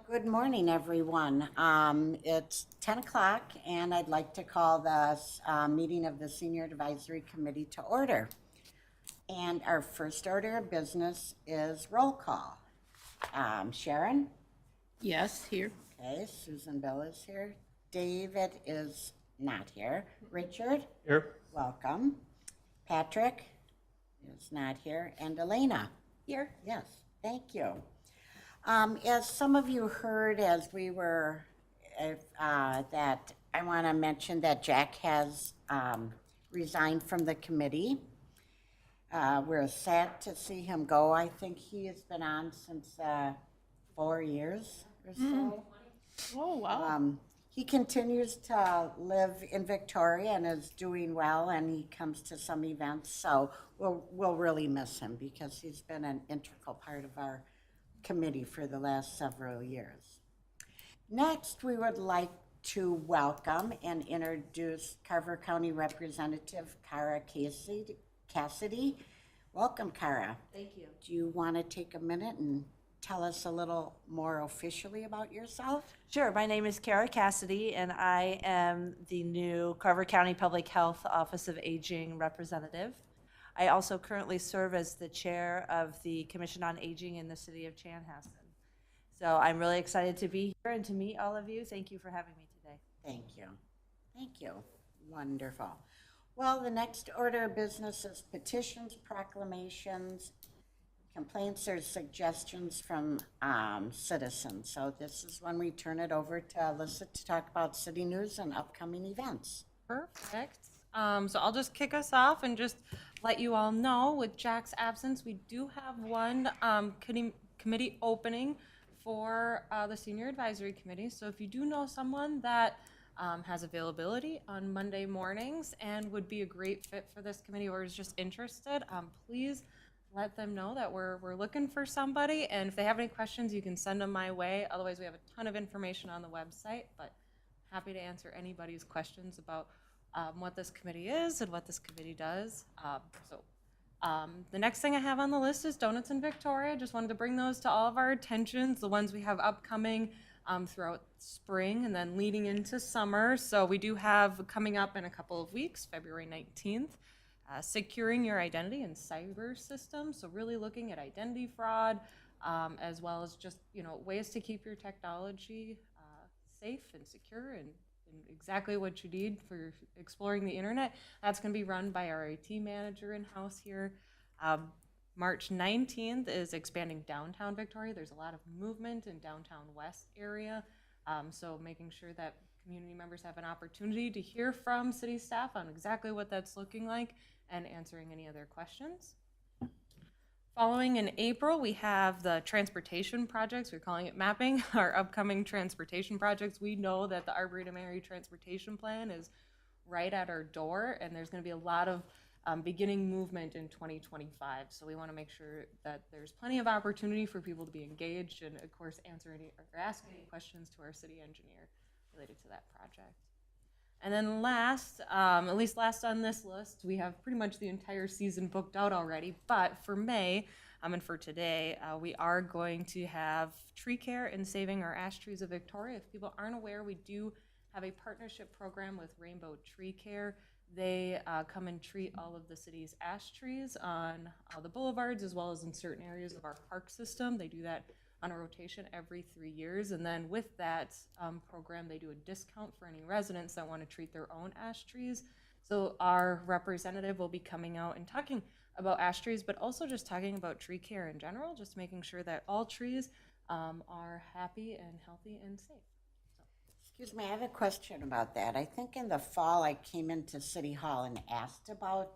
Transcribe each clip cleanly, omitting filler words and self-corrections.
Good morning, everyone. It's 10 o'clock, and I'd like to call the meeting of the Senior Advisory Committee to order. And our first order of business is roll call. Sharon? Yes, here. Okay, Susan Bell is here. David is not here. Richard? Here. Welcome. Patrick is not here. And Elena? Here. Yes, thank you. As some of you heard as we were, that I want to mention that Jack has resigned from the committee. We're sad to see him go. I think he has been on since 4 years or so. Oh, wow. He continues to live in Victoria and is doing well, and he comes to some events. So we'll really miss him because he's been an integral part of our committee for the last several years. Next, we would like to welcome and introduce Carver County Representative Cara Cassidy. Welcome, Cara. Thank you. Do you want to take a minute and tell us a little more officially about yourself? Sure. My name is Cara Cassidy, and I am the new Carver County Public Health Office of Aging representative. I also currently serve as the chair of the Commission on Aging in the city of Chanhassen. So I'm really excited to be here and to meet all of you. Thank you for having me today. Thank you. Thank you. Wonderful. Well, the next order of business is petitions, proclamations, complaints, or suggestions from citizens. So this is when we turn it over to Alyssa to talk about city news and upcoming events. Perfect. So I'll just kick us off and just let you all know, with Jack's absence, we do have one committee opening for the Senior Advisory Committee. So if you do know someone that has availability on Monday mornings and would be a great fit for this committee or is just interested, please let them know that we're looking for somebody. And if they have any questions, you can send them my way. Otherwise, we have a ton of information on the website, but happy to answer anybody's questions about what this committee is and what this committee does. The next thing I have on the list is Donuts in Victoria. Just wanted to bring those to all of our attentions, the ones we have upcoming throughout spring and then leading into summer. So we do have coming up in a couple of weeks, February 19th, securing your identity in cyber systems. So really looking at identity fraud, as well as just, ways to keep your technology safe and secure and exactly what you need for exploring the internet. That's going to be run by our IT manager in-house here. March 19th is expanding downtown Victoria. There's a lot of movement in downtown West area. So making sure that community members have an opportunity to hear from city staff on exactly what that's looking like and answering any other questions. Following in April, we have the transportation projects. We're calling it mapping, our upcoming transportation projects. We know that the Arboretum Area Transportation Plan is right at our door, and there's going to be a lot of beginning movement in 2025. So we want to make sure that there's plenty of opportunity for people to be engaged and, of course, answer any or ask any questions to our city engineer related to that project. And then last, at least last on this list, we have pretty much the entire season booked out already. But for May, and for today, we are going to have tree care and saving our ash trees of Victoria. If people aren't aware, we do have a partnership program with Rainbow Tree Care. They come and treat all of the city's ash trees on all the boulevards as well as in certain areas of our park system. They do that on a rotation every 3 years. And then with that program, they do a discount for any residents that want to treat their own ash trees. So our representative will be coming out and talking about ash trees, but also just talking about tree care in general, just making sure that all trees are happy and healthy and safe. Excuse me, I have a question about that. I think in the fall I came into City Hall and asked about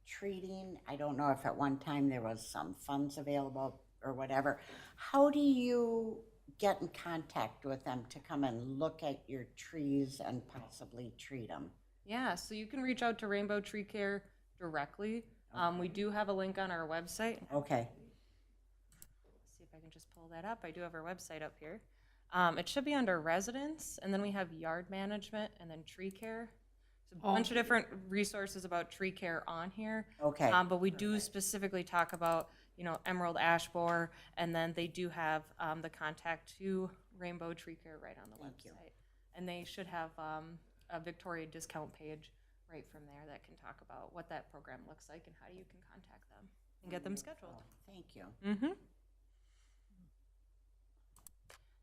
treating. I don't know if at one time there was some funds available or whatever. How do you get in contact with them to come and look at your trees and possibly treat them? Yeah, so you can reach out to Rainbow Tree Care directly. We do have a link on our website. Okay. Let's see if I can just pull that up. I do have our website up here. It should be under residents, and then we have yard management and then tree care. So a bunch of different resources about tree care on here. Okay. But we do specifically talk about, emerald ash borer, and then they do have the contact to Rainbow Tree Care right on the Thank you. website. And they should have a Victoria discount page right from there that can talk about what that program looks like and how you can contact them and get them scheduled. Thank you.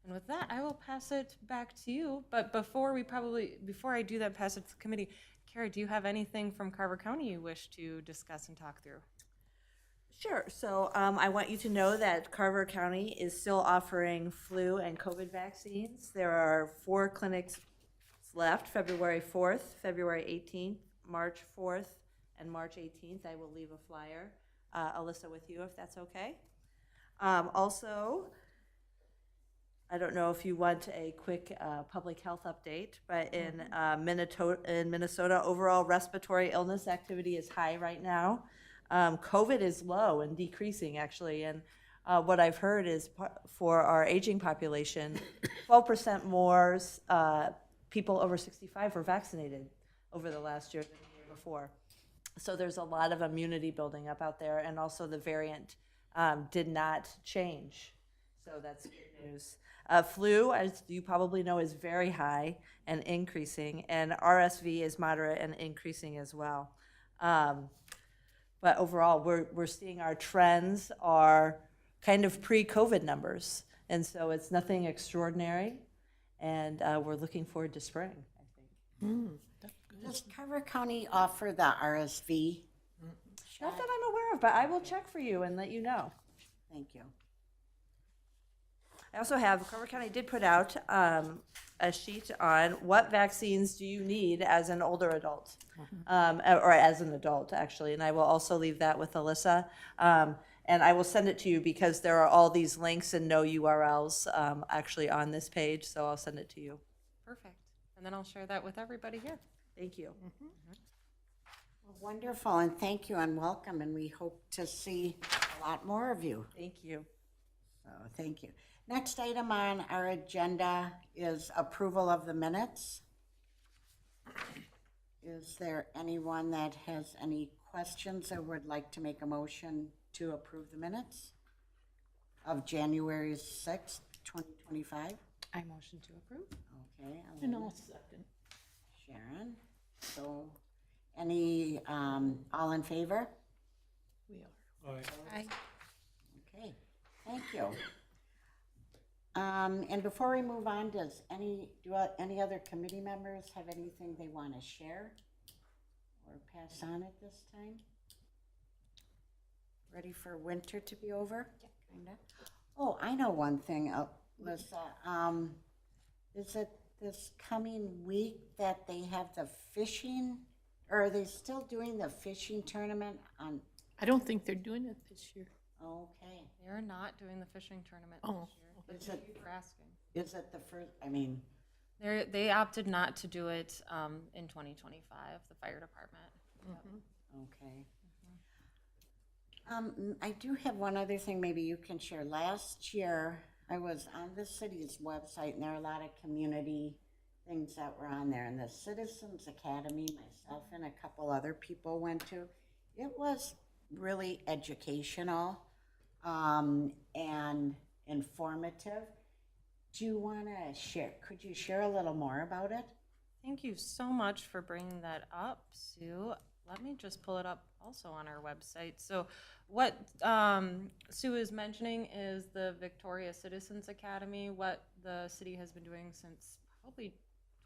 And with that, I will pass it back to you. But before I do that, pass it to the committee, Kara, do you have anything from Carver County you wish to discuss and talk through? Sure. So I want you to know that Carver County is still offering flu and COVID vaccines. There are 4 clinics left, February 4th, February 18th, March 4th, and March 18th. I will leave a flyer, Alyssa, with you if that's okay. Also, I don't know if you want a quick public health update, but in Minnesota, overall respiratory illness activity is high right now. COVID is low and decreasing, actually, and what I've heard is for our aging population, 12% more people over 65 were vaccinated over the last year than the year before. So there's a lot of immunity building up out there, and also the variant did not change. So that's good news. Flu, as you probably know, is very high and increasing, and RSV is moderate and increasing as well. But overall, we're seeing our trends are kind of pre-COVID numbers, and so it's nothing extraordinary, and we're looking forward to spring, I think. Does Carver County offer the RSV? Not that I'm aware of, but I will check for you and let you know. Thank you. I also have, Carver County did put out a sheet on what vaccines do you need as an older adult, or as an adult, actually, and I will also leave that with Alyssa. And I will send it to you because there are all these links and no URLs actually on this page, so I'll send it to you. Perfect. And then I'll share that with everybody here. Thank you. Well, wonderful, and thank you and welcome, and we hope to see a lot more of you. Thank you. So, thank you. Next item on our agenda is approval of the minutes. Is there anyone that has any questions or would like to make a motion to approve the minutes of January 6th, 2025? I motion to approve. Okay. And Elena. I'll second. Sharon. So, any, all in favor? We are. Aye. Okay, thank you. And before we move on, do any other committee members have anything they want to share or pass on at this time? Ready for winter to be over? Kinda. Oh, I know one thing, Alyssa. Is it this coming week that they have the fishing, or are they still doing the fishing tournament on? I don't think they're doing it this year. Okay. They're not doing the fishing tournament Oh, this year. But Is thank it- you for asking. Is it the first, I mean, They opted not to do it in 2025, the fire department. okay. I do have one other thing maybe you can share. Last year, I was on the city's website, and there are a lot of community things that were on there. And the Citizens Academy, myself and a couple other people went to. It was really educational and informative. Do you want to share? Could you share a little more about it? Thank you so much for bringing that up, Sue. Let me just pull it up also on our website. So what Sue is mentioning is the Victoria Citizens Academy, what the city has been doing since probably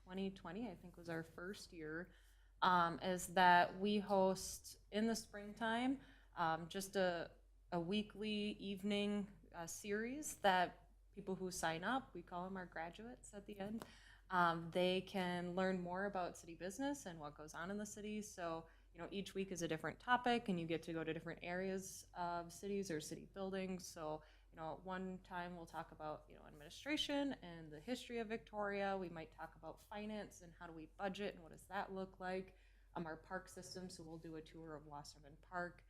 2020, I think was our first year, is that we host in the springtime just a weekly evening series that people who sign up, we call them our graduates at the end, they can learn more about city business and what goes on in the city. So, you know, each week is a different topic and you get to go to different areas of cities or city buildings. So, you know, one time we'll talk about, you know, administration and the history of Victoria. We might talk about finance and how do we budget and what does that look like. Our park system, so we'll do a tour of Wasserman Park.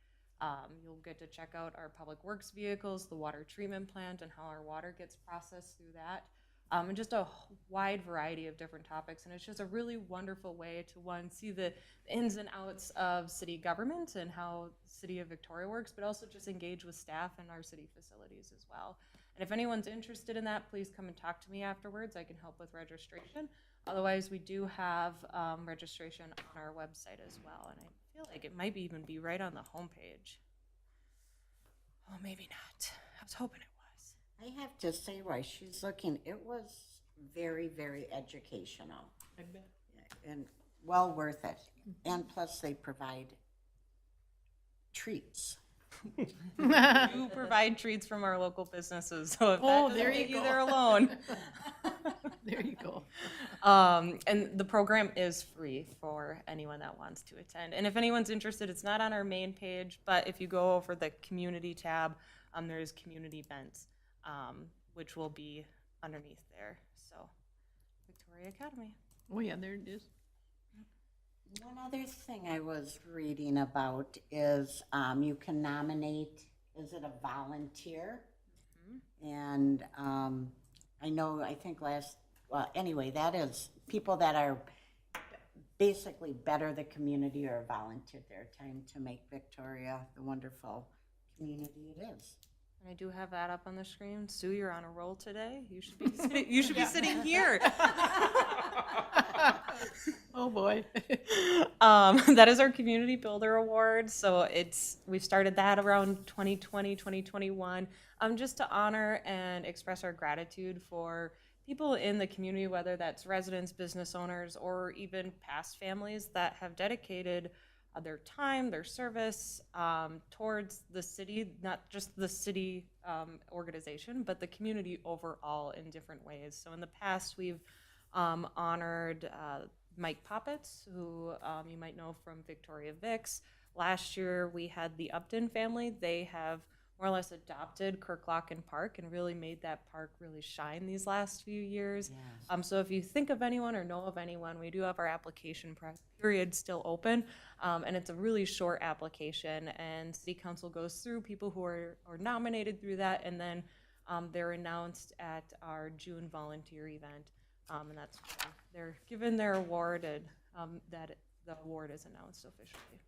You'll get to check out our public works vehicles, the water treatment plant, and how our water gets processed through that. And just a wide variety of different topics. And it's just a really wonderful way to, one, see the ins and outs of city government and how the city of Victoria works, but also just engage with staff in our city facilities as well. And if anyone's interested in that, please come and talk to me afterwards. I can help with registration. Otherwise, we do have registration on our website as well. And I feel like it might even be right on the homepage. Oh, maybe not. I was hoping it was. I have to say, while she's looking, it was very, very educational. I bet. And well worth it. And plus they provide treats. We do provide treats from our local businesses, so if that Oh, doesn't there get you you go. there alone. There you go. And the program is free for anyone that wants to attend. And if anyone's interested, it's not on our main page, but if you go over the community tab, there's community events, which will be underneath there. So, Victoria Academy. Oh, yeah, there it is. One other thing I was reading about is you can nominate, is it a volunteer? And I know, I think well, anyway, that is people that are basically better the community or volunteered their time to make Victoria the wonderful community it is. And I do have that up on the screen. Sue, you're on a roll today. You should be sitting, you should be sitting here. Oh, boy. That is our Community Builder Award. So we've started that around 2020, 2021, just to honor and express our gratitude for people in the community, whether that's residents, business owners, or even past families that have dedicated their time, their service towards the city, not just the city organization, but the community overall in different ways. So in the past, we've honored Mike Poppets, who you might know from Victoria Vicks. Last year, we had the Upton family. They have more or less adopted Kirklocken Park and really made that park really shine these last few years. Yes. So if you think of anyone or know of anyone, we do have our application period still open, and it's a really short application, and City Council goes through people who are nominated through that, and then they're announced at our June volunteer event, and that's when they're given their award, and the award is announced officially.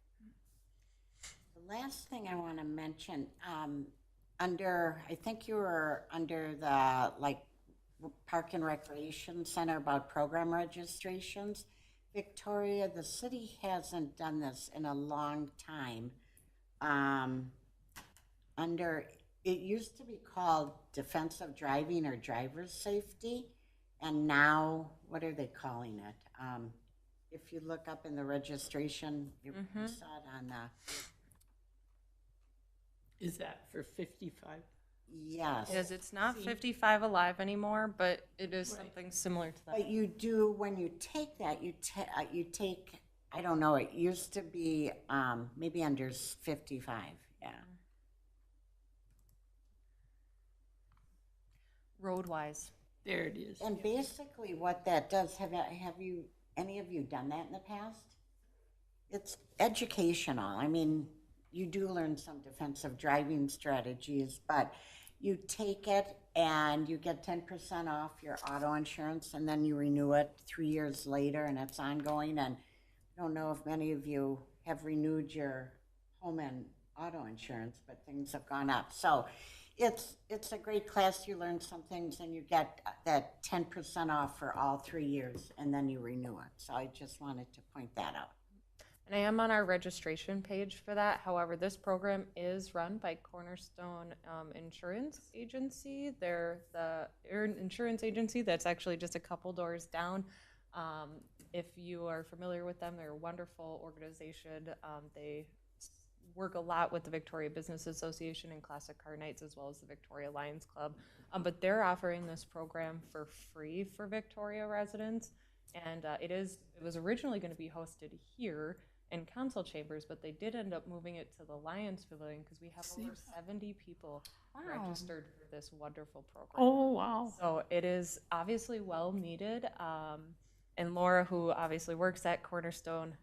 The last thing I want to mention, I think you were under the Park and Recreation Center about program registrations. Victoria, the city hasn't done this in a long time. It used to be called defensive driving or driver's safety, and now, what are they calling it? If you look up in the registration, you saw it on the... Is that for 55? Yes. Because it's not 55 Alive anymore, but it is something similar to that. But you do, when you take that, you take, I don't know, it used to be maybe under 55, yeah. Roadwise. There it is. And basically what that does, have you, any of you done that in the past? It's educational. I mean, you do learn some defensive driving strategies, but you take it and you get 10% off your auto insurance, and then you renew it 3 years later, and it's ongoing. And I don't know if many of you have renewed your home and auto insurance, but things have gone up. So it's a great class. You learn some things, and you get that 10% off for all 3 years, and then you renew it. So I just wanted to point that out. And I am on our registration page for that. However, this program is run by Cornerstone Insurance Agency. They're the insurance agency that's actually just a couple doors down. If you are familiar with them, they're a wonderful organization. They work a lot with the Victoria Business Association and Classic Car Nights, as well as the Victoria Lions Club. But they're offering this program for free for Victoria residents. And it was originally going to be hosted here in council chambers, but they did end up moving it to the Lions Pavilion because we have over 70 people registered for this wonderful program. Oh, wow. So it is obviously well needed. And Laura, who obviously works at Cornerstone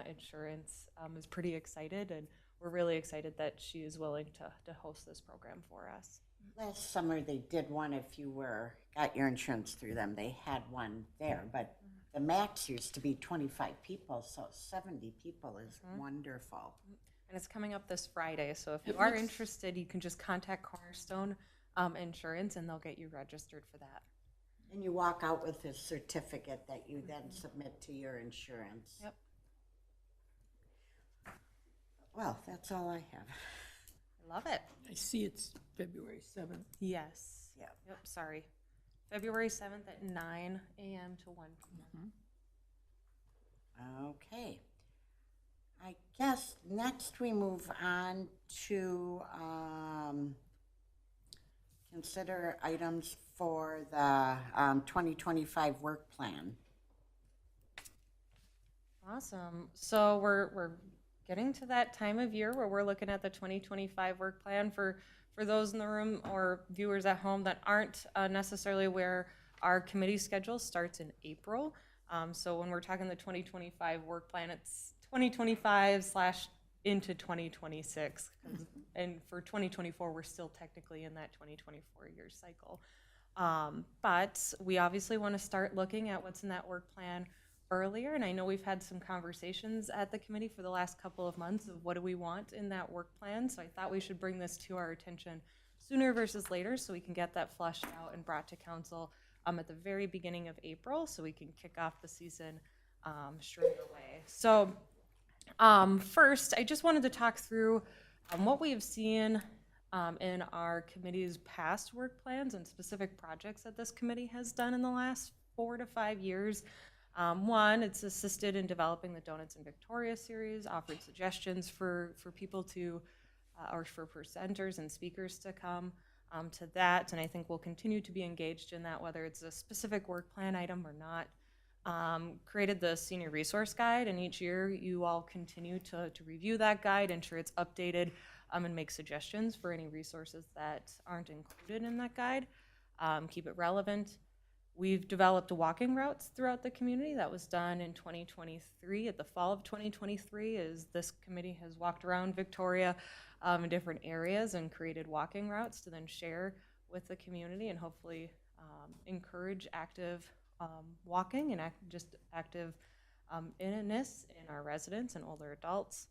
Insurance, is pretty excited, and we're really excited that she is willing to host this program for us. Last summer, they did one if you got your insurance through them. They had one there, but the max used to be 25 people, so 70 people is wonderful. And it's coming up this Friday, so if you are interested, you can just contact Cornerstone insurance, and they'll get you registered for that. And you walk out with a certificate that you then submit to your insurance. Yep. Well, that's all I have. I love it. I see it's February 7th. Yes. Yep. Yep, sorry. February 7th at 9 a.m. to 1 p.m. Okay. I guess next we move on to consider items for the 2025 work plan. Awesome. So we're getting to that time of year where we're looking at the 2025 work plan for those in the room or viewers at home that aren't necessarily aware. Our committee schedule starts in April. So when we're talking the 2025 work plan, it's 2025 / into 2026. And for 2024, we're still technically in that 2024 year cycle. But we obviously want to start looking at what's in that work plan earlier. And I know we've had some conversations at the committee for the last couple of months of what do we want in that work plan. So I thought we should bring this to our attention sooner versus later so we can get that flushed out and brought to council at the very beginning of April so we can kick off the season straight away. So first, I just wanted to talk through what we have seen in our committee's past work plans and specific projects that this committee has done in the last 4 to 5 years. One, it's assisted in developing the Donuts in Victoria series, offered suggestions for people to, or for presenters and speakers to come to that, and I think we'll continue to be engaged in that, whether it's a specific work plan item or not. Created the senior resource guide, and each year you all continue to review that guide, ensure it's updated, and make suggestions for any resources that aren't included in that guide. Keep it relevant. We've developed walking routes throughout the community. That was done in 2023, at the fall of 2023, as this committee has walked around Victoria in different areas and created walking routes to then share with the community and hopefully encourage active walking and active inness in our residents and older adults.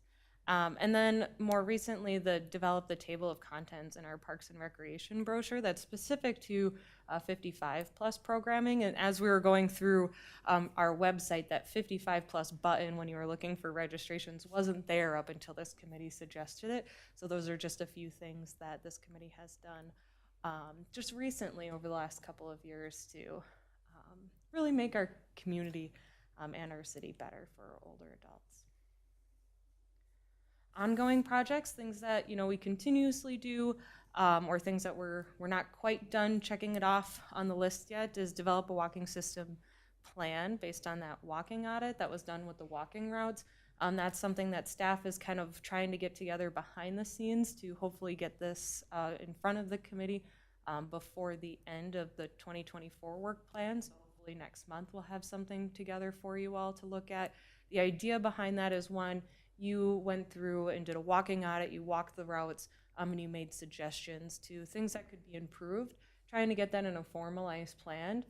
And then more recently, developed the table of contents in our Parks and Recreation brochure that's specific to 55 plus programming. And as we were going through our website, that 55 plus button when you were looking for registrations wasn't there up until this committee suggested it. So those are just a few things that this committee has done just recently over the last couple of years to really make our community and our city better for older adults. Ongoing projects, things that we continuously do, or things that we're not quite done checking it off on the list yet, is develop a walking system plan based on that walking audit that was done with the walking routes. That's something that staff is kind of trying to get together behind the scenes to hopefully get this in front of the committee before the end of the 2024 work plan. So hopefully next month we'll have something together for you all to look at. The idea behind that is, one, you went through and did a walking audit, you walked the routes, and you made suggestions to things that could be improved, trying to get that in a formalized plan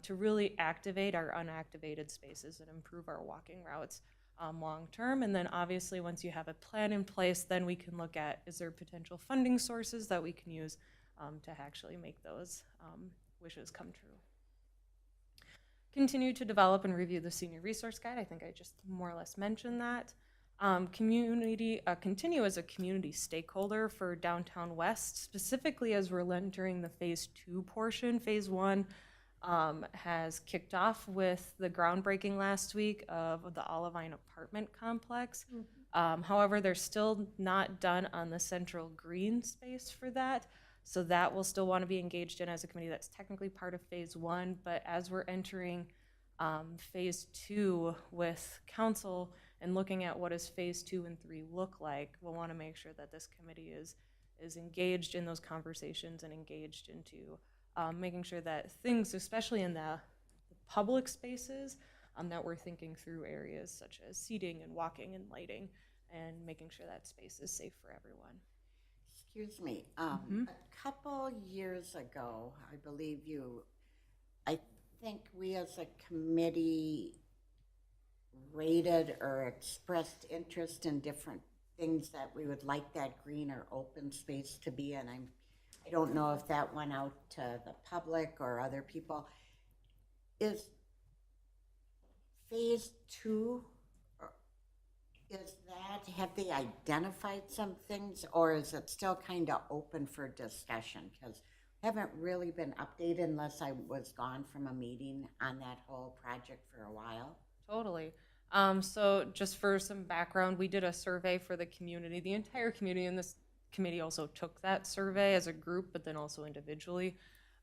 to really activate our unactivated spaces and improve our walking routes long term. And then obviously once you have a plan in place, then we can look at, is there potential funding sources that we can use to actually make those wishes come true. Continue to develop and review the senior resource guide. I think I just more or less mentioned that. Continue as a community stakeholder for Downtown West, specifically as we're entering the phase 2 portion. Phase 1 has kicked off with the groundbreaking last week of the Olivine apartment complex. However, they're still not done on the central green space for that. So that we'll still want to be engaged in as a committee. That's technically part of phase 1, but as we're entering phase 2 with council and looking at what does phase 2 and 3 look like, we'll want to make sure that this committee is engaged in those conversations and engaged into making sure that things, especially in the public spaces, that we're thinking through areas such as seating and walking and lighting and making sure that space is safe for everyone. Excuse me, a couple years ago, I believe I think we as a committee rated or expressed interest in different things that we would like that green or open space to be in. I don't know if that went out to the public or other people. Is phase two, is that, have they identified some things, or is it still kind of open for discussion? Because I haven't really been updated unless I was gone from a meeting on that whole project for a while. Totally. So just for some background, we did a survey for the community. The entire community, and this committee also took that survey as a group, but then also individually,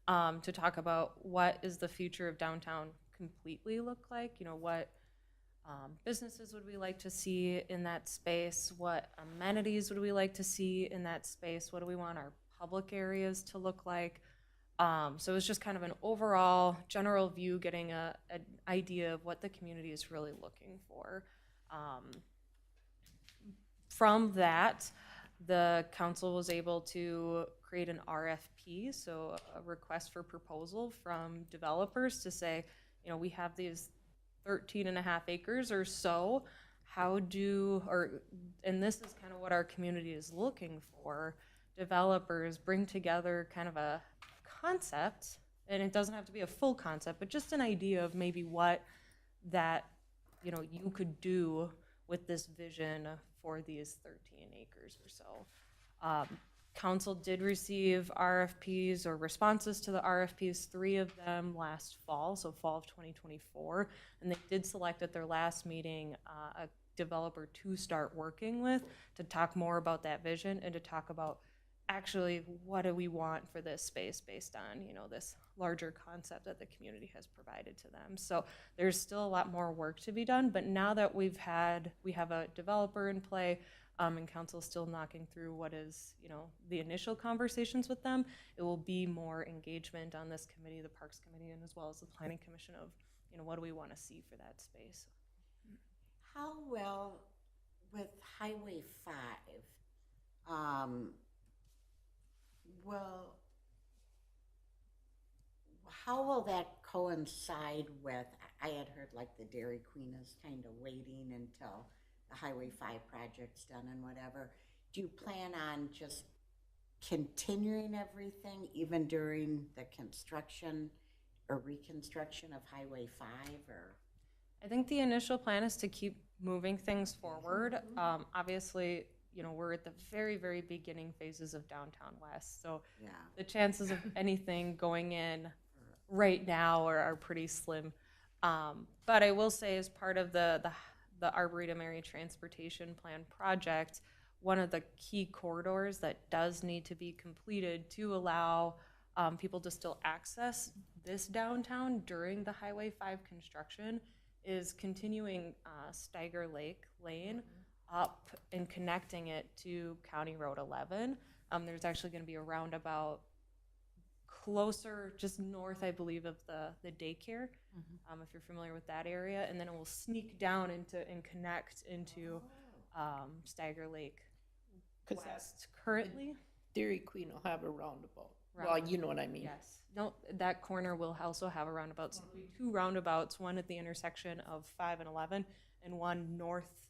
to talk about what is the future of downtown completely look like. You know, what businesses would we like to see in that space? What amenities would we like to see in that space? What do we want our public areas to look like? So it was just kind of an overall general view, getting an idea of what the community is really looking for. From that, the council was able to create an RFP, so a request for proposal from developers to say, you know, we have these 13.5 acres or so. And this is kind of what our community is looking for. Developers bring together kind of a concept, and it doesn't have to be a full concept, but just an idea of maybe what that, you know, you could do with this vision for these 13 acres or so. Council did receive RFPs or responses to the RFPs, 3 of them last fall, so fall of 2024, and they did select at their last meeting a developer to start working with to talk more about that vision and to talk about actually what do we want for this space based on, you know, this larger concept that the community has provided to them. So there's still a lot more work to be done, but now that we have a developer in play, and council still knocking through what is, you know, the initial conversations with them, it will be more engagement on this committee, the Parks Committee, and as well as the Planning Commission of, you know, what do we want to see for that space. How well, with Highway 5, how will that coincide with, I had heard like the Dairy Queen is kind of waiting until the Highway 5 project's done and whatever. Do you plan on just continuing everything even during the construction or reconstruction of Highway 5, or? I think the initial plan is to keep moving things forward. Obviously, you know, we're at the very, very beginning phases of Downtown West, so Yeah. the chances of anything going in right now are pretty slim. But I will say, as part of the Arboretum Area Transportation Plan project, one of the key corridors that does need to be completed to allow people to still access this downtown during the Highway 5 construction is continuing Steiger Lake Lane up and connecting it to County Road 11. There's actually going to be a roundabout closer, just north, I believe, of the daycare, if you're familiar with that area, and then it will sneak down into and connect into Steiger Lake Because West currently. Dairy Queen will have a roundabout. Well, Roundabout. you know what I mean. Yes. No, that corner will also have a roundabout. So there'll be 2 roundabouts, one at the intersection of 5 and 11, and one north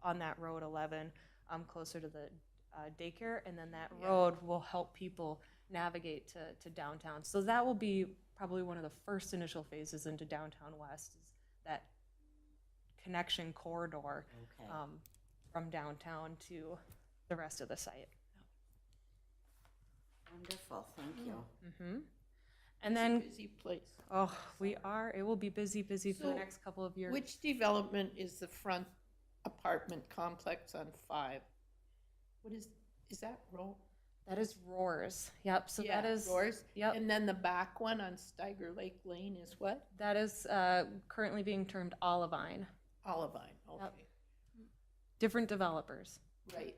on that road 11, closer to the daycare, and then that road will help people navigate to downtown. So that will be probably one of the first initial phases into Downtown West, is that connection corridor from downtown to the rest of the site. Wonderful, thank you. And then, Busy place. it will be busy for the So, next couple of years. Which development is the front apartment complex on 5? What is that row? That is Roars. Yep, so that is. Yours? Yep. And then the back one on Steiger Lake Lane is what? That is currently being termed Olivine. Olivine, okay. Different developers. Right.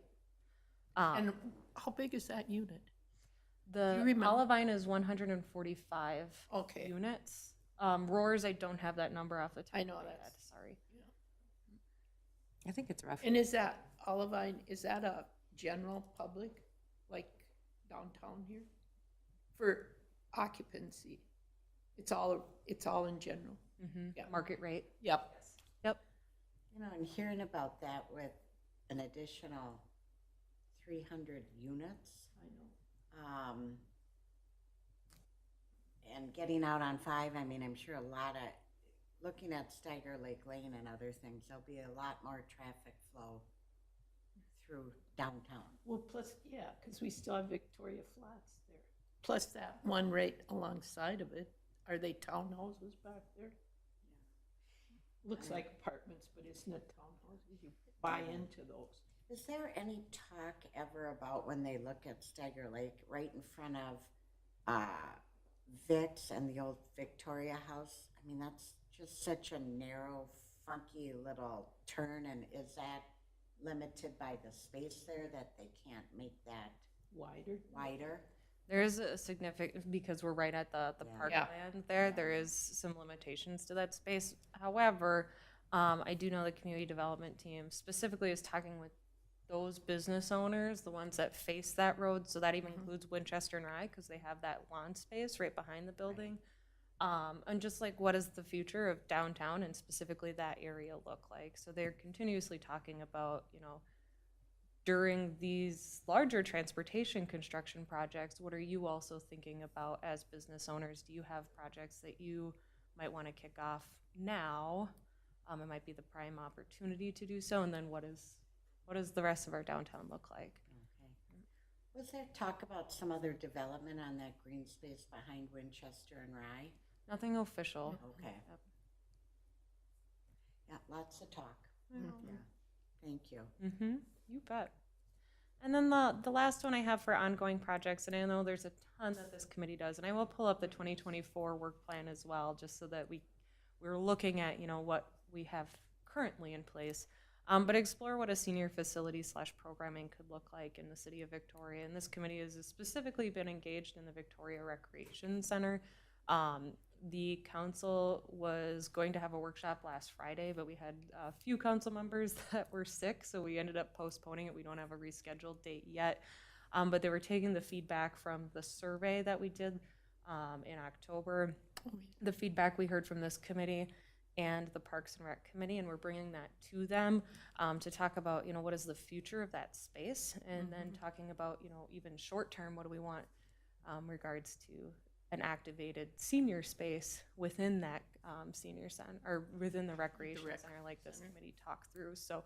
Um, And how big is that unit? the you remember? Olivine is 145 Okay. units. Roars, I don't have that number off the top I know of my that's- head. Sorry. I think it's rough. And is that Olivine, is that a general public, like downtown here? For occupancy? It's all in general? Yeah. Market rate. Yep. Yep. You know, and hearing about that with an additional 300 units, I know. and getting out on 5, I mean, I'm sure a lot of, looking at Steiger Lake Lane and other things, there'll be a lot more traffic flow through downtown. Well, plus, yeah, because we still have Victoria Flats there. Plus that one right alongside of it. Are they townhouses back there? Looks like apartments, but isn't it townhouses? You buy into those. Is there any talk ever about when they look at Steiger Lake, right in front of Vic's and the old Victoria House? I mean, that's just such a narrow, funky little turn, and is that limited by the space there that they can't make that wider? There is a significant, because we're right at the parkland there, there is some limitations to that space. However, I do know the community development team specifically is talking with those business owners, the ones that face that road, so that even includes Winchester and Rye, because they have that lawn space right behind the building. And just like, what does the future of downtown and specifically that area look like? So they're continuously talking about, you know, during these larger transportation construction projects, what are you also thinking about as business owners? Do you have projects that you might want to kick off now? It might be the prime opportunity to do so. And then what does the rest of our downtown look like? Okay. Was there talk about some other development on that green space behind Winchester and Rye? Nothing official. Okay. Yep. Yeah, lots of talk. Yeah. Thank you. Mm-hmm. You bet. And then the last one I have for ongoing projects, and I know there's a ton that this committee does, and I will pull up the 2024 work plan as well, just so that we're looking at, you know, what we have currently in place, but explore what a senior facility / programming could look like in the city of Victoria. And this committee has specifically been engaged in the Victoria Recreation Center. The council was going to have a workshop last Friday, but we had a few council members that were sick, so we ended up postponing it. We don't have a rescheduled date yet, but they were taking the feedback from the survey that we did in October, the feedback we heard from this committee and the Parks and Rec Committee, and we're bringing that to them to talk about, you know, what is the future of that space, and then talking about, you know, even short term, what do we want regards to an activated senior space within that senior center, or within the recreation center, like this committee talked through. So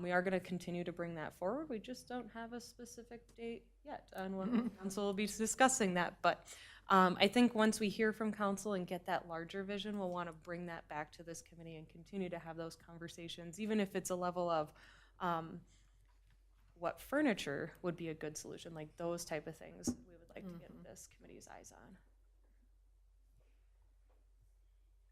we are going to continue to bring that forward. We just don't have a specific date yet on when the council will be discussing that. But I think once we hear from council and get that larger vision, we'll want to bring that back to this committee and continue to have those conversations, even if it's a level of what furniture would be a good solution, like those type of things we would like to get this committee's eyes on.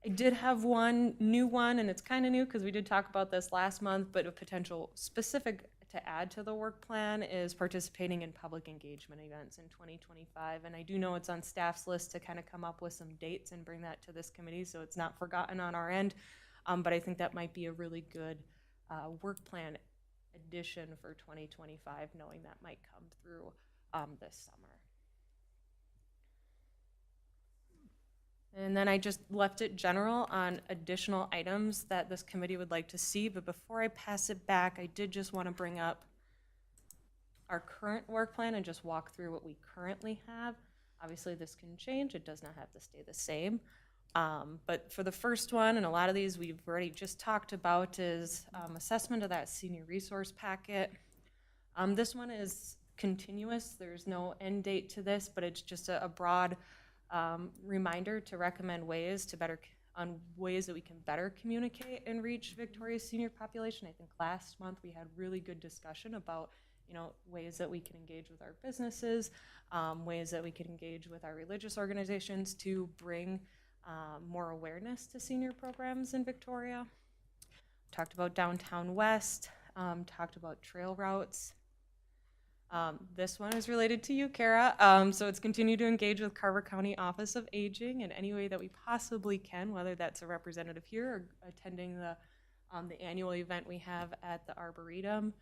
I did have one new one, and it's kind of new because we did talk about this last month, but a potential specific to add to the work plan is participating in public engagement events in 2025. And I do know it's on staff's list to kind of come up with some dates and bring that to this committee, so it's not forgotten on our end. But I think that might be a really good work plan addition for 2025, knowing that might come through this summer. And then I just left it general on additional items that this committee would like to see. But before I pass it back, I did just want to bring up our current work plan and just walk through what we currently have. Obviously, this can change. It does not have to stay the same. But for the first one, and a lot of these we've already just talked about, is assessment of that senior resource packet. This one is continuous. There's no end date to this, but it's just a broad reminder to recommend ways that we can better communicate and reach Victoria's senior population. I think last month we had really good discussion about, you know, ways that we can engage with our businesses, ways that we can engage with our religious organizations to bring more awareness to senior programs in Victoria. Talked about Downtown West, talked about trail routes. This one is related to you, Kara. So it's continue to engage with Carver County Office of Aging in any way that we possibly can, whether that's a representative here or attending the annual event we have at the Arboretum.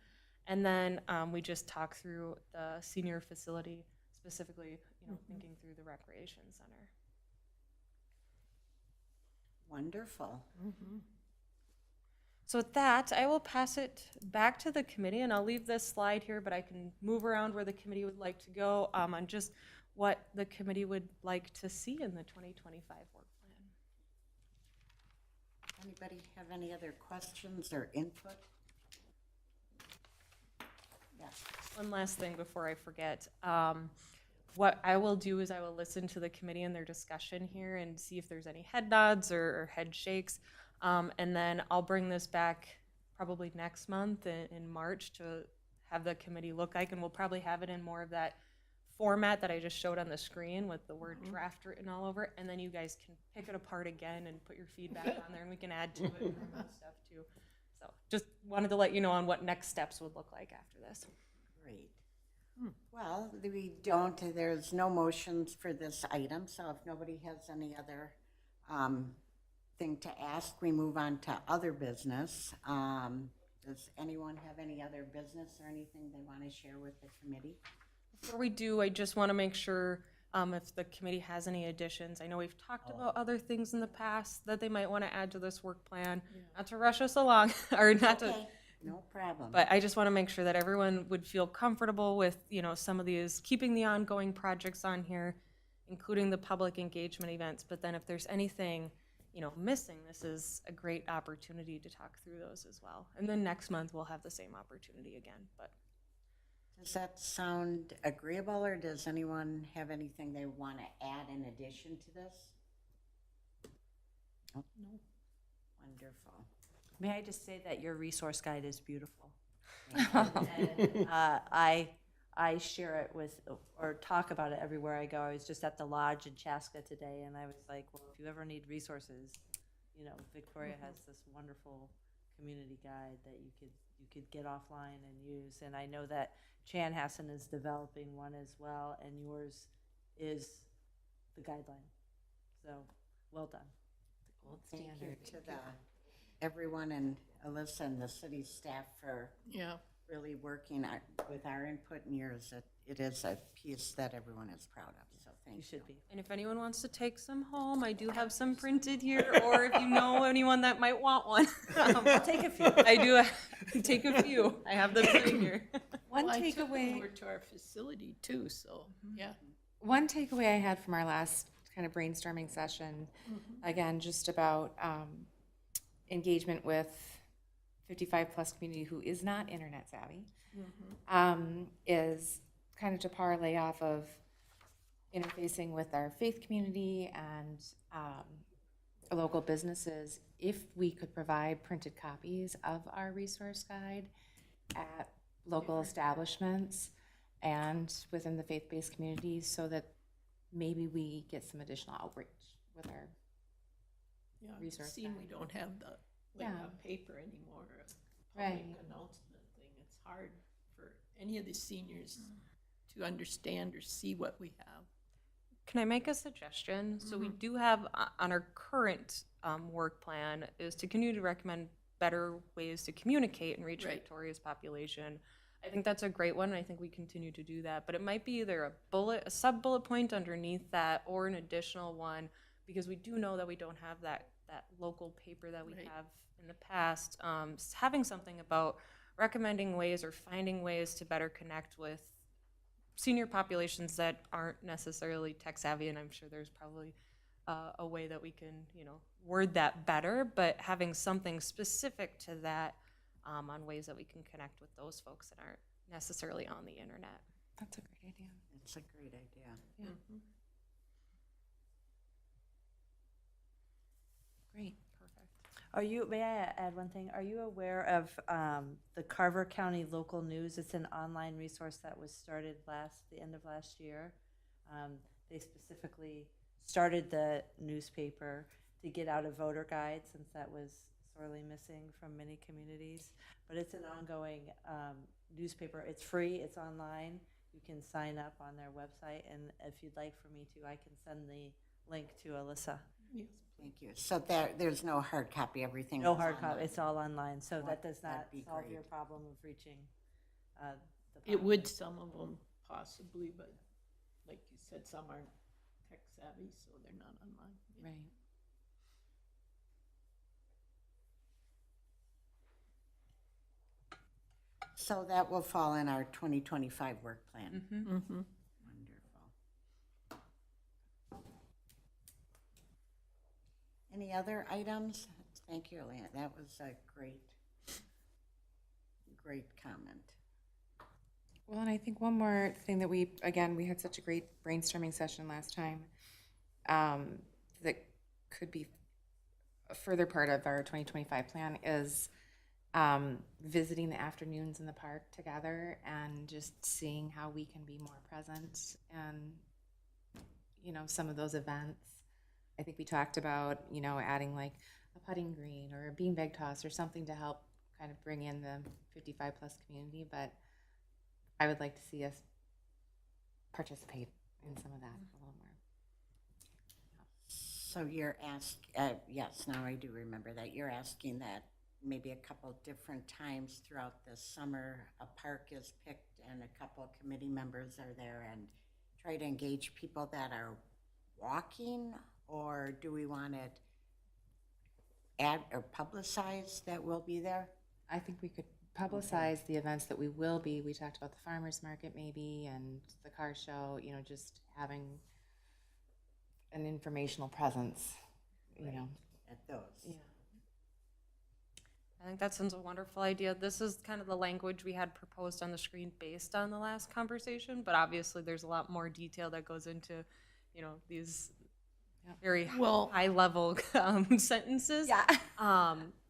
And then we just talk through the senior facility, specifically, you know, thinking through the recreation center. Wonderful. So with that, I will pass it back to the committee, and I'll leave this slide here, but I can move around where the committee would like to go on just what the committee would like to see in the 2025 work plan. Anybody have any other questions or input? Yes. One last thing before I forget. What I will do is I will listen to the committee and their discussion here and see if there's any head nods or head shakes. And then I'll bring this back probably next month in March to have the committee look like, and we'll probably have it in more of that format that I just showed on the screen with the word draft written all over it. And then you guys can pick it apart again and put your feedback on there, and we can add to it and remove stuff too. So just wanted to let you know on what next steps would look like after this. Great. Well, there's no motions for this item, so if nobody has any other thing to ask, we move on to other business. Does anyone have any other business or anything they want to share with the committee? Before we do, I just want to make sure if the committee has any additions. I know we've talked about other things in the past that they might want to add to this work plan. Not to rush us along, or not to. Okay, no problem. But I just want to make sure that everyone would feel comfortable with, some of these, keeping the ongoing projects on here, including the public engagement events. But then if there's anything, missing, this is a great opportunity to talk through those as well. And then next month we'll have the same opportunity again. But Does that sound agreeable, or does anyone have anything they want to add in addition to this? No. Wonderful. May I just say that your resource guide is beautiful? And, I share it with, or talk about it everywhere I go. I was just at the lodge in Chaska today, and I was like, well, if you ever need resources, Victoria has this wonderful community guide that you could get offline and use. And I know that Chanhassen is developing one as well, and yours is the guideline. So, well done. Gold Thank you standard. to everyone and Alyssa and the city staff for really working with our input and yours. It is a piece that everyone is proud of, so thank you. You should be. and if anyone wants to take some home, I do have some printed here, or if you know anyone that might want one. I'll take a few. I do take a few. I have them sitting here. One Well, I took them takeaway, over to our facility too, so, yeah. one takeaway I had from our last kind of brainstorming session, again, just about engagement with 55 plus community who is not internet savvy, is kind of to parlay off of interfacing with our faith community and local businesses. If we could provide printed copies of our resource guide at local establishments and within the faith-based communities, so that maybe we get some additional outreach with our Yeah, I've Resource seen we guide. don't have the, Yeah. paper anymore, a Right. public announcement thing. It's hard for any of the seniors to understand or see what we have. Can I make a suggestion? So we do have on our current work plan is to continue to recommend better ways to communicate and reach Right. Victoria's population. I think that's a great one, and I think we continue to do that. But it might be either a sub-bullet point underneath that, or an additional one, because we do know that we don't have that local paper that we Right. have in the past. Having something about recommending ways or finding ways to better connect with senior populations that aren't necessarily tech savvy, and I'm sure there's probably a way that we can, word that better, but having something specific to that on ways that we can connect with those folks that aren't necessarily on the internet. That's a great idea. It's a great idea. Great. Perfect. May I add one thing? Are you aware of the Carver County Local News? It's an online resource that was started the end of last year. They specifically started the newspaper to get out a voter guide, since that was sorely missing from many communities. But it's an ongoing newspaper. It's free, it's online. You can sign up on their website, and if you'd like for me to, I can send the link to Alyssa. Yes. Thank you. So there's no hard copy, everything No is hard online. copy, it's all online, so that does not That'd be solve great. your problem of reaching the It public. would, some of them possibly, but like you said, some aren't tech savvy, so they're not online. Yeah. Right. So that will fall in our 2025 work plan. Mm-hmm. Mm-hmm. Wonderful. Any other items? Thank you, Leanne. That was a great comment. Well, and I think one more thing that we had such a great brainstorming session last time, that could be a further part of our 2025 plan is visiting the afternoons in the park together and just seeing how we can be more present and, some of those events. I think we talked about, adding like a putting green or a beanbag toss or something to help kind of bring in the 55 plus community, but I would like to see us participate in some of that a little more. So you're yes, now I do remember that. You're asking that maybe a couple different times throughout the summer, a park is picked and a couple committee members are there and try to engage people that are walking, or do we want it add or publicize that we'll be there? I think we could publicize the events that we will be. We talked about the farmers market maybe and the car show, just having an informational presence, At those. Yeah. I think that sounds a wonderful idea. This is kind of the language we had proposed on the screen based on the last conversation, but obviously there's a lot more detail that goes into, these very Well- high level sentences. Yeah.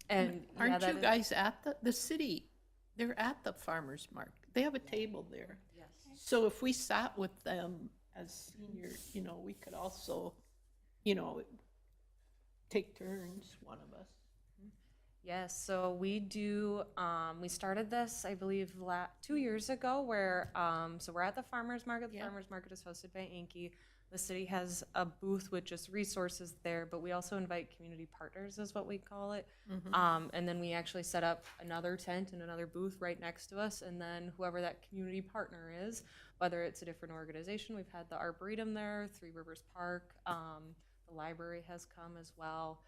And Aren't that you is- guys at the city? They're at the farmer's market. They have a table there. Yes. So if we sat with them as senior, we could also, take turns, one of us. Yes, so we do, we started this, I believe, 2 years ago where, so we're at the farmer's market. The Yeah. farmer's market is hosted by Inky. The city has a booth with just resources there, but we also invite community partners is what we call it. And then we actually set up another tent and another booth right next to us. And then whoever that community partner is, whether it's a different organization, we've had the Arboretum there, Three Rivers Park, the library has come as well.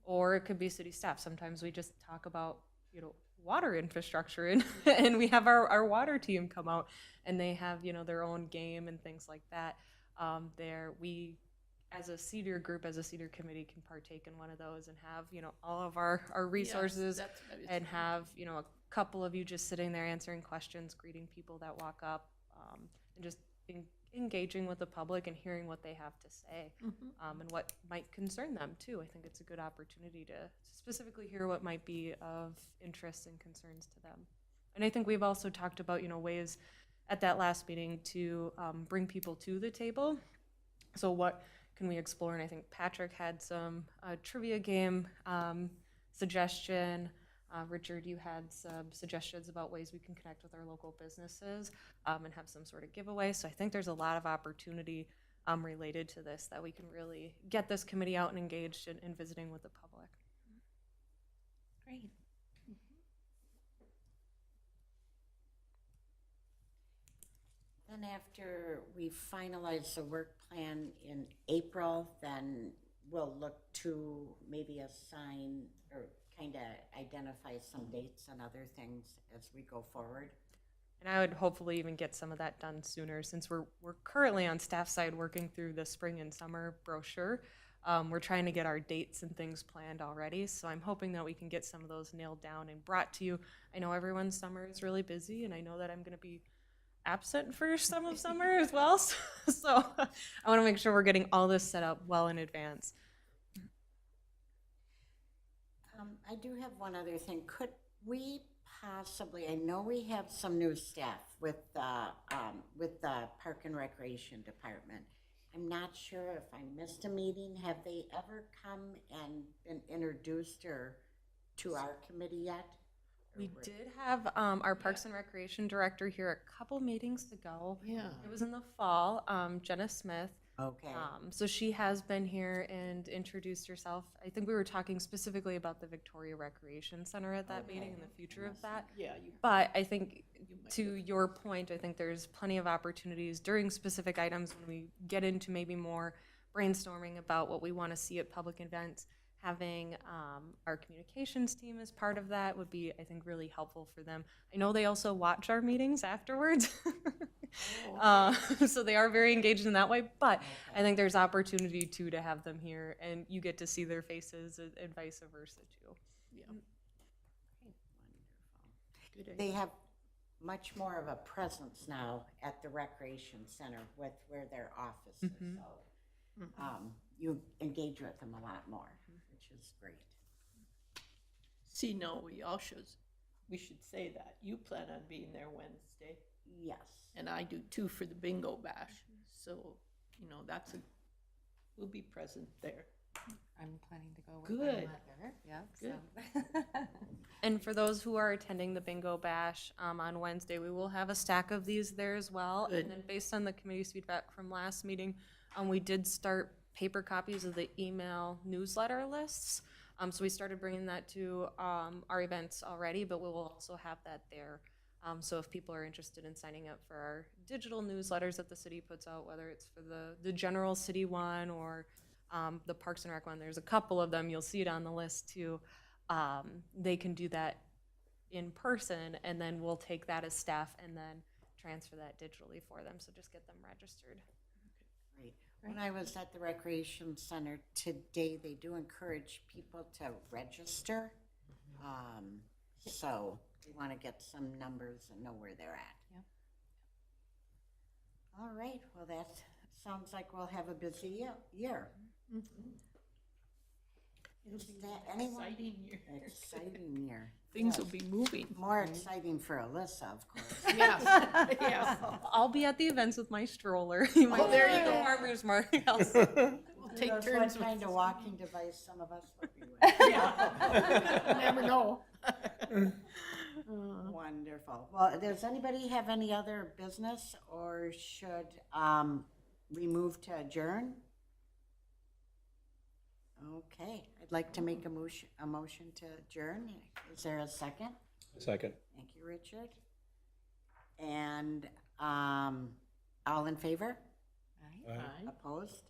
Or it could be city staff. Sometimes we just talk about, water infrastructure and, and we have our water team come out and they have, their own game and things like that. There we, as a senior group, as a senior committee, can partake in one of those and have, all of our resources that's what I was and have, a couple of you just sitting there answering questions, greeting people that walk up, and just engaging with the public and hearing what they have to say, and what might concern them too. I think it's a good opportunity to specifically hear what might be of interest and concerns to them. And I think we've also talked about, ways at that last meeting to bring people to the table. So what can we explore? And I think Patrick had some trivia game suggestion. Richard, you had some suggestions about ways we can connect with our local businesses and have some sort of giveaway. So I think there's a lot of opportunity related to this that we can really get this committee out and engaged in visiting with the public. Great. Then after we finalize the work plan in April, then we'll look to maybe assign or kind of identify some dates and other things as we go forward. And I would hopefully even get some of that done sooner since we're currently on staff side working through the spring and summer brochure. We're trying to get our dates and things planned already. So I'm hoping that we can get some of those nailed down and brought to you. I know everyone's summer is really busy and I know that I'm going to be absent for some of summer as well. So I want to make sure we're getting all this set up well in advance. I do have one other thing. Could we possibly, I know we have some new staff with the Park and Recreation Department. I'm not sure if I missed a meeting. Have they ever come and been introduced or to our committee yet? We did have our Parks and Recreation Director here a couple meetings ago. Yeah. It was in the fall, Jenna Smith. Okay. So she has been here and introduced herself. I think we were talking specifically about the Victoria Recreation Center at that meeting and the future of that. Yeah. But I think to your point, I think there's plenty of opportunities during specific items when we get into maybe more brainstorming about what we want to see at public events. Having our communications team as part of that would be, I think, really helpful for them. I know they also watch our meetings afterwards. So they are very engaged in that way, but I think there's opportunity too to have them here and you get to see their faces and vice versa too. Yeah. Good idea. They have much more of a presence now at the recreation center with where their office is, so you engage with them a lot more, which is great. See, no, we should say that. You plan on being there Wednesday, Yes. and I do too for the bingo bash. So, we'll be present there. I'm planning to go with my Good. mother. Yeah. Good. So. And for those who are attending the bingo bash on Wednesday, we will have a stack of these there as well. Good. And then based on the committee's feedback from last meeting, we did start paper copies of the email newsletter lists. So we started bringing that to our events already, but we will also have that there. So if people are interested in signing up for our digital newsletters that the city puts out, whether it's for the general city one or the Parks and Rec one, there's a couple of them, you'll see it on the list too. They can do that in person, and then we'll take that as staff and then transfer that digitally for them, so just get them registered. Great. When I was at the recreation center today, they do encourage people to register. So we want to get some numbers and know where they're at. Yep. All right, well, that sounds like we'll have a busy year. It'll Is be that an anyone? exciting year. Exciting year. Things Yes. will be moving. More exciting for Alyssa, of course. Yes, yes. I'll be at the events with my stroller. You might there see you the go. farmer's market else. We'll Who take knows turns what kind with. of walking device some of us will be with. Yeah. Never know. Wonderful. Well, does anybody have any other business, or should we move to adjourn? Okay, I'd like to make a motion to adjourn. Is there a second? Second. Thank you, Richard. And all in favor? Aye. Opposed?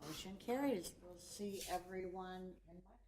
Motion carries. We'll see everyone in March.